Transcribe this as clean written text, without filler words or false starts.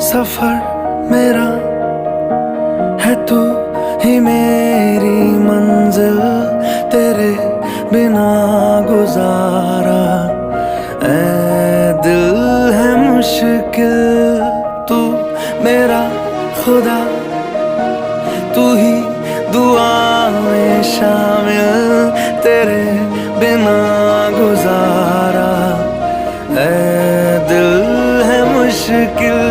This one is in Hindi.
सफर मेरा है तू ही मेरी मंजिल, तेरे बिना गुजारा ऐ दिल है मुश्किल। तू मेरा खुदा, तू ही दुआ में शामिल, तेरे बिना गुजारा ऐ दिल है मुश्किल।